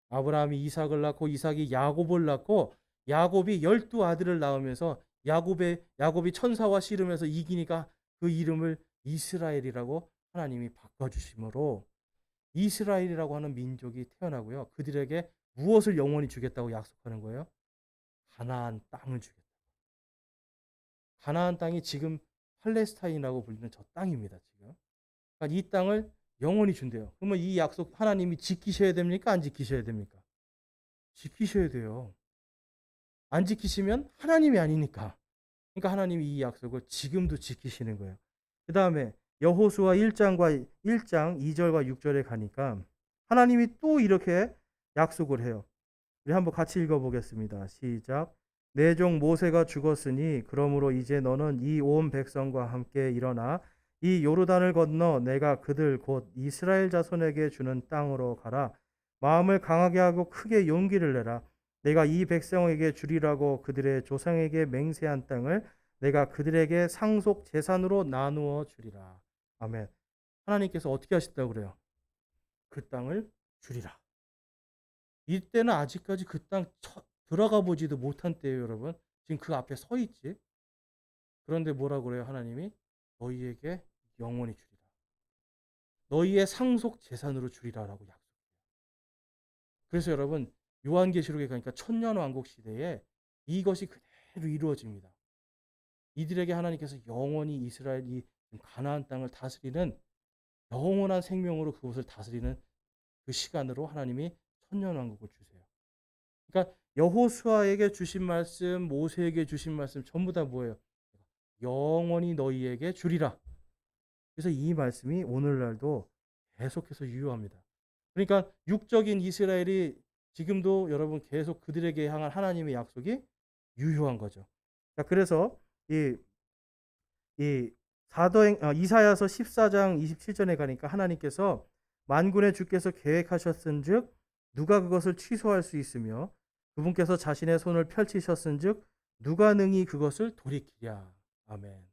아브라함이 이삭을 낳고 이삭이 야곱을 낳고 야곱이 12아들을 낳으면서 야곱이 천사와 씨름해서 이기니까 그 이름을 이스라엘이라고 하나님이 바꿔주심으로 이스라엘이라고 하는 민족이 태어나고요. 그들에게 무엇을 영원히 주겠다고 약속하는 거예요? 가나안 땅을 주겠다. 가나안 땅이 지금 팔레스타인이라고 불리는 저 땅입니다. 지금. 그러니까 이 땅을 영원히 준대요. 그러면 이 약속 하나님이 지키셔야 됩니까? 안 지키셔야 됩니까? 지키셔야 돼요. 안 지키시면 하나님이 아니니까. 그러니까 하나님이 이 약속을 지금도 지키시는 거예요. 그 다음에 여호수아 1장 2절과 6절에 가니까 하나님이 또 이렇게 약속을 해요. 우리 한번 같이 읽어보겠습니다. 시작. 내 종 모세가 죽었으니 그러므로 이제 너는 이 온 백성과 함께 일어나 이 요르단을 건너 내가 그들 곧 이스라엘 자손에게 주는 땅으로 가라. 마음을 강하게 하고 크게 용기를 내라. 내가 이 백성에게 주리라고 그들의 조상에게 맹세한 땅을 내가 그들에게 상속 재산으로 나누어 주리라. 아멘. 하나님께서 어떻게 하셨다고 그래요? 그 땅을 주리라. 이때는 아직까지 그 땅 들어가 보지도 못한 때예요, 여러분. 지금 그 앞에 서 있지. 그런데 뭐라고 그래요, 하나님이? 너희에게 영원히 주리라. 너희의 상속 재산으로 주리라라고 약속해요. 그래서 여러분, 요한계시록에 가니까 천년왕국 시대에 이것이 그대로 이루어집니다. 이들에게 하나님께서 영원히 이스라엘 이 가나안 땅을 다스리는 영원한 생명으로 그곳을 다스리는 그 시간으로 하나님이 천년왕국을 주세요. 그러니까 여호수아에게 주신 말씀, 모세에게 주신 말씀 전부 다 뭐예요? 영원히 너희에게 주리라. 그래서 이 말씀이 오늘날도 계속해서 유효합니다. 그러니까 육적인 이스라엘이 지금도 여러분 계속 그들에게 향한 하나님의 약속이 유효한 거죠. 자, 그래서 이 이사야서 14장 27절에 가니까 하나님께서 만군의 주께서 계획하셨은즉 누가 그것을 취소할 수 있으며 그분께서 자신의 손을 펼치셨은즉 누가 능히 그것을 돌이키랴. 아멘.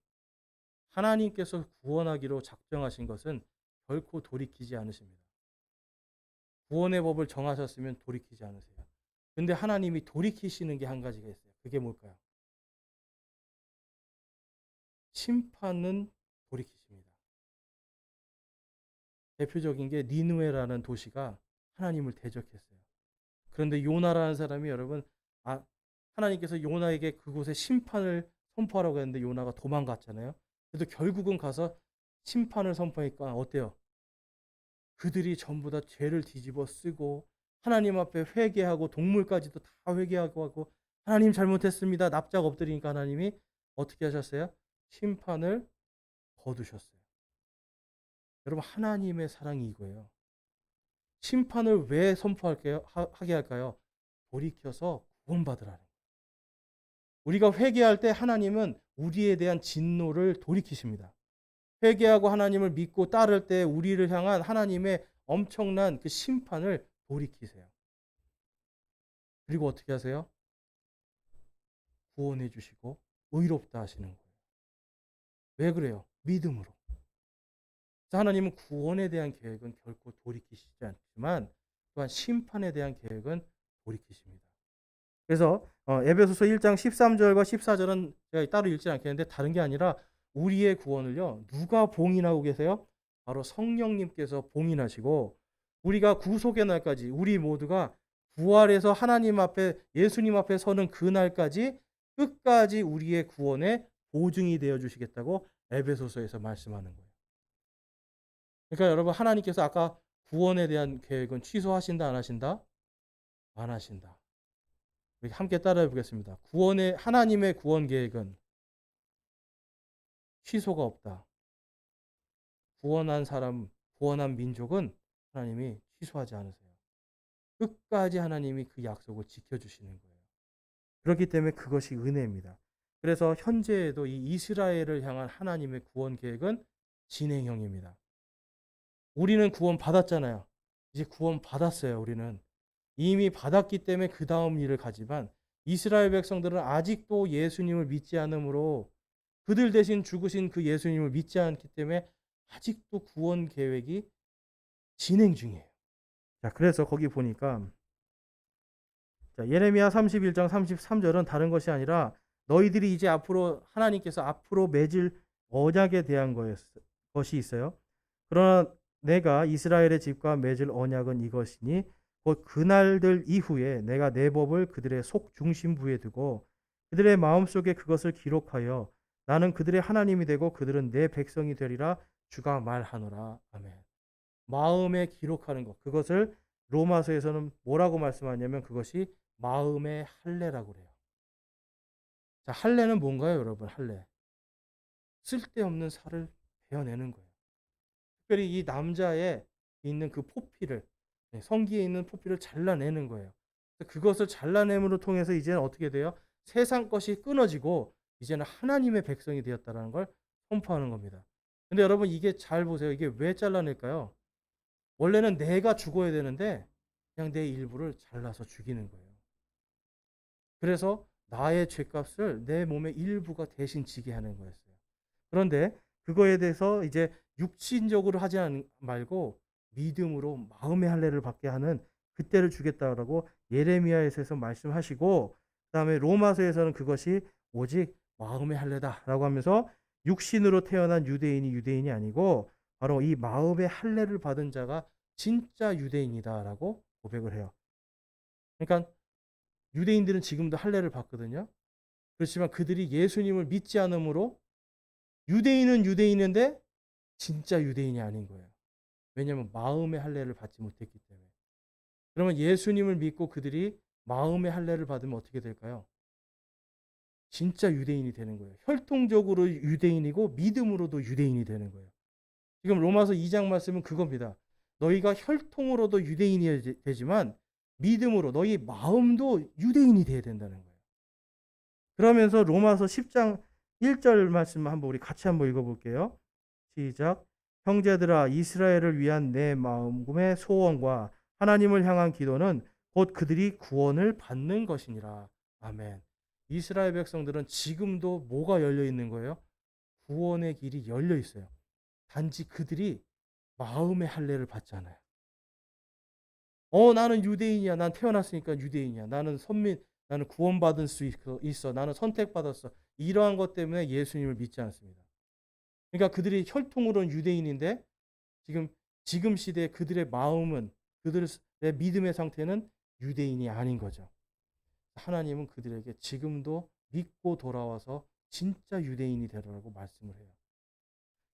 하나님께서 구원하기로 작정하신 것은 결코 돌이키지 않으십니다. 구원의 법을 정하셨으면 돌이키지 않으세요. 근데 하나님이 돌이키시는 게 한 가지가 있어요. 그게 뭘까요? 심판은 돌이키십니다. 대표적인 게 니느웨라는 도시가 하나님을 대적했어요. 그런데 요나라는 사람이 여러분 하나님께서 요나에게 그곳에 심판을 선포하라고 했는데 요나가 도망갔잖아요. 그래도 결국은 가서 심판을 선포하니까 어때요? 그들이 전부 다 죄를 뒤집어 쓰고 하나님 앞에 회개하고 동물까지도 다 회개하고 하고 하나님 잘못했습니다. 납작 엎드리니까 하나님이 어떻게 하셨어요? 심판을 거두셨어요. 여러분 하나님의 사랑이 이거예요. 심판을 왜 하게 할까요? 돌이켜서 구원받으라는 거예요. 우리가 회개할 때 하나님은 우리에 대한 진노를 돌이키십니다. 회개하고 하나님을 믿고 따를 때 우리를 향한 하나님의 엄청난 그 심판을 돌이키세요. 그리고 어떻게 하세요? 구원해 주시고 의롭다 하시는 거예요. 왜 그래요? 믿음으로. 하나님은 구원에 대한 계획은 결코 돌이키시지 않지만 또한 심판에 대한 계획은 돌이키십니다. 그래서 에베소서 1장 13절과 14절은 제가 따로 읽지 않겠는데 다른 게 아니라 우리의 구원을요. 누가 봉인하고 계세요? 바로 성령님께서 봉인하시고 우리가 구속의 날까지 우리 모두가 부활해서 하나님 앞에 예수님 앞에 서는 그 날까지 끝까지 우리의 구원의 보증이 되어 주시겠다고 에베소서에서 말씀하는 거예요. 그러니까 여러분 하나님께서 아까 구원에 대한 계획은 취소하신다 안 하신다? 안 하신다. 우리 함께 따라해 보겠습니다. 하나님의 구원 계획은 취소가 없다. 구원한 민족은 하나님이 취소하지 않으세요. 끝까지 하나님이 그 약속을 지켜주시는 거예요. 그렇기 때문에 그것이 은혜입니다. 그래서 현재에도 이 이스라엘을 향한 하나님의 구원 계획은 진행형입니다. 우리는 구원 받았잖아요. 이제 구원 받았어요. 우리는 이미 받았기 때문에 그 다음 일을 가지만 이스라엘 백성들은 아직도 예수님을 믿지 않으므로 그들 대신 죽으신 그 예수님을 믿지 않기 때문에 아직도 구원 계획이 진행 중이에요. 자, 그래서 거기 보니까 예레미야 31장 33절은 다른 것이 아니라 너희들이 이제 하나님께서 앞으로 맺을 언약에 대한 것이 있어요. 그러나 내가 이스라엘의 집과 맺을 언약은 이것이니 곧 그날들 이후에 내가 내 법을 그들의 속 중심부에 두고 그들의 마음속에 그것을 기록하여 나는 그들의 하나님이 되고 그들은 내 백성이 되리라 주가 말하노라. 아멘. 마음에 기록하는 것. 그것을 로마서에서는 뭐라고 말씀하냐면 그것이 마음의 할례라고 그래요. 자, 할례는 뭔가요, 여러분? 할례. 쓸데없는 살을 베어내는 거예요. 특별히 이 남자에 있는 그 포피를 성기에 있는 포피를 잘라내는 거예요. 그것을 잘라냄으로 통해서 이제는 어떻게 돼요? 세상 것이 끊어지고 이제는 하나님의 백성이 되었다는 걸 선포하는 겁니다. 근데 여러분 이게 잘 보세요. 이게 왜 잘라낼까요? 원래는 내가 죽어야 되는데 그냥 내 일부를 잘라서 죽이는 거예요. 그래서 나의 죄값을 내 몸의 일부가 대신 지게 하는 거였어요. 그런데 그거에 대해서 이제 육신적으로 하지 말고 믿음으로 마음의 할례를 받게 하는 그때를 주겠다라고 예레미야에서 말씀하시고 그다음에 로마서에서는 그것이 오직 마음의 할례다라고 하면서 육신으로 태어난 유대인이 유대인이 아니고 바로 이 마음의 할례를 받은 자가 진짜 유대인이다라고 고백을 해요. 그러니까 유대인들은 지금도 할례를 받거든요. 그렇지만 그들이 예수님을 믿지 않으므로 유대인은 유대인인데 진짜 유대인이 아닌 거예요. 왜냐하면 마음의 할례를 받지 못했기 때문에. 그러면 예수님을 믿고 그들이 마음의 할례를 받으면 어떻게 될까요? 진짜 유대인이 되는 거예요. 혈통적으로 유대인이고 믿음으로도 유대인이 되는 거예요. 지금 로마서 2장 말씀은 그겁니다. 너희가 혈통으로도 유대인이 되지만 믿음으로 너희 마음도 유대인이 돼야 된다는 거예요. 그러면서 로마서 10장 1절 말씀 한번 우리 같이 한번 읽어볼게요. 시작. 형제들아, 이스라엘을 위한 내 마음의 소원과 하나님을 향한 기도는 곧 그들이 구원을 받는 것이니라. 아멘. 이스라엘 백성들은 지금도 뭐가 열려 있는 거예요? 구원의 길이 열려 있어요. 단지 그들이 마음의 할례를 받잖아요. 나는 유대인이야. 난 태어났으니까 유대인이야. 나는 선민, 나는 구원받을 수 있어. 나는 선택받았어. 이러한 것 때문에 예수님을 믿지 않습니다. 그러니까 그들이 혈통으로는 유대인인데 지금 시대에 그들의 마음은, 그들의 믿음의 상태는 유대인이 아닌 거죠. 하나님은 그들에게 지금도 믿고 돌아와서 진짜 유대인이 되라고 말씀을 해요.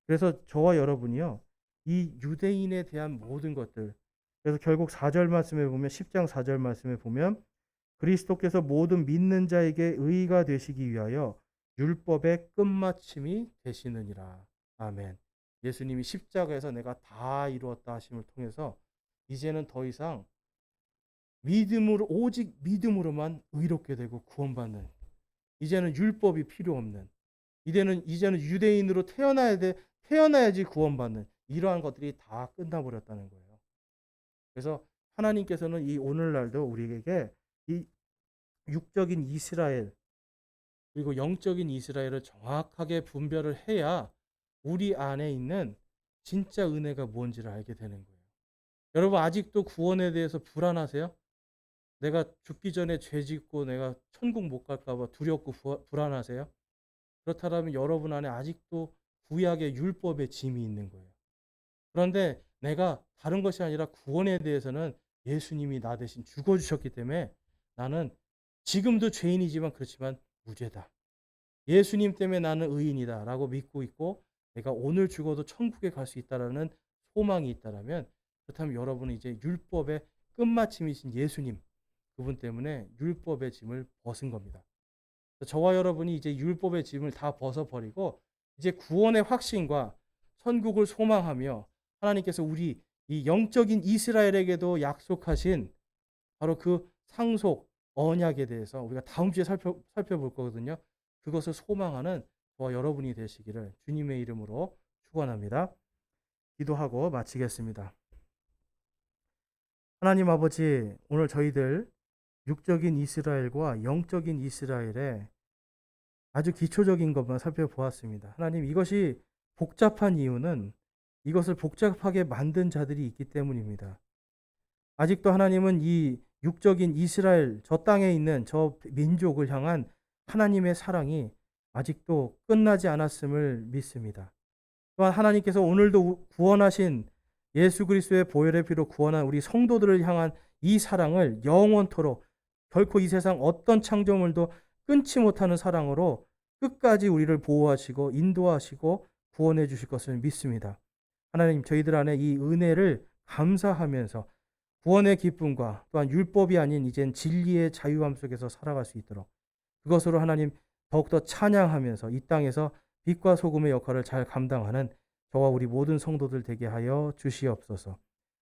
그래서 저와 여러분이요, 이 유대인에 대한 모든 것들, 그래서 결국 4절 말씀에 보면, 10장 4절 말씀에 보면 그리스도께서 모든 믿는 자에게 의가 되시기 위하여 율법의 끝마침이 되시느니라. 아멘. 예수님이 십자가에서 내가 다 이루었다 하심을 통해서 이제는 더 이상 믿음으로, 오직 믿음으로만 의롭게 되고 구원받는, 이제는 율법이 필요 없는, 이제는 유대인으로 태어나야지 구원받는, 이러한 것들이 다 끝나버렸다는 거예요. 그래서 하나님께서는 이 오늘날도 우리에게 이 육적인 이스라엘 그리고 영적인 이스라엘을 정확하게 분별을 해야 우리 안에 있는 진짜 은혜가 뭔지를 알게 되는 거예요. 여러분, 아직도 구원에 대해서 불안하세요? 내가 죽기 전에 죄 짓고 내가 천국 못 갈까 봐 두렵고 불안하세요? 그렇다면 여러분 안에 아직도 구약의 율법의 짐이 있는 거예요. 그런데 내가 다른 것이 아니라 구원에 대해서는 예수님이 나 대신 죽어주셨기 때문에 나는 지금도 죄인이지만 그렇지만 무죄다. 예수님 때문에 나는 의인이다 라고 믿고 있고 내가 오늘 죽어도 천국에 갈 수 있다라는 소망이 있다라면, 그렇다면 여러분은 이제 율법의 끝마침이신 예수님, 그분 때문에 율법의 짐을 벗은 겁니다. 저와 여러분이 이제 율법의 짐을 다 벗어버리고 이제 구원의 확신과 천국을 소망하며 하나님께서 우리 이 영적인 이스라엘에게도 약속하신 바로 그 상속 언약에 대해서 우리가 다음 주에 살펴볼 거거든요. 그것을 소망하는 저와 여러분이 되시기를 주님의 이름으로 축원합니다. 기도하고 마치겠습니다. 하나님 아버지, 오늘 저희들 육적인 이스라엘과 영적인 이스라엘의 아주 기초적인 것만 살펴보았습니다. 하나님, 이것이 복잡한 이유는 이것을 복잡하게 만든 자들이 있기 때문입니다. 아직도 하나님은 이 육적인 이스라엘, 저 땅에 있는 저 민족을 향한 하나님의 사랑이 아직도 끝나지 않았음을 믿습니다. 또한 하나님께서 오늘도 구원하신 예수 그리스도의 보혈의 피로 구원한 우리 성도들을 향한 이 사랑을 영원토록 결코 이 세상 어떤 창조물도 끊지 못하는 사랑으로 끝까지 우리를 보호하시고 인도하시고 구원해 주실 것을 믿습니다. 하나님, 저희들 안에 이 은혜를 감사하면서 구원의 기쁨과 또한 율법이 아닌 이젠 진리의 자유함 속에서 살아갈 수 있도록 그것으로 하나님 더욱더 찬양하면서 이 땅에서 빛과 소금의 역할을 잘 감당하는 저와 우리 모든 성도들 되게 하여 주시옵소서.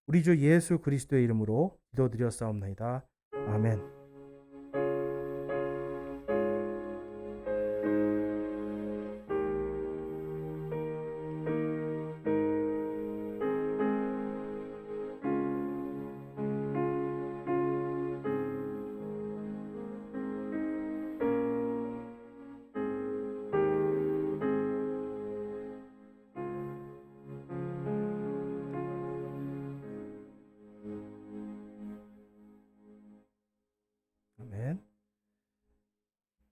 우리 주 예수 그리스도의 이름으로 기도드렸사옵나이다. 아멘.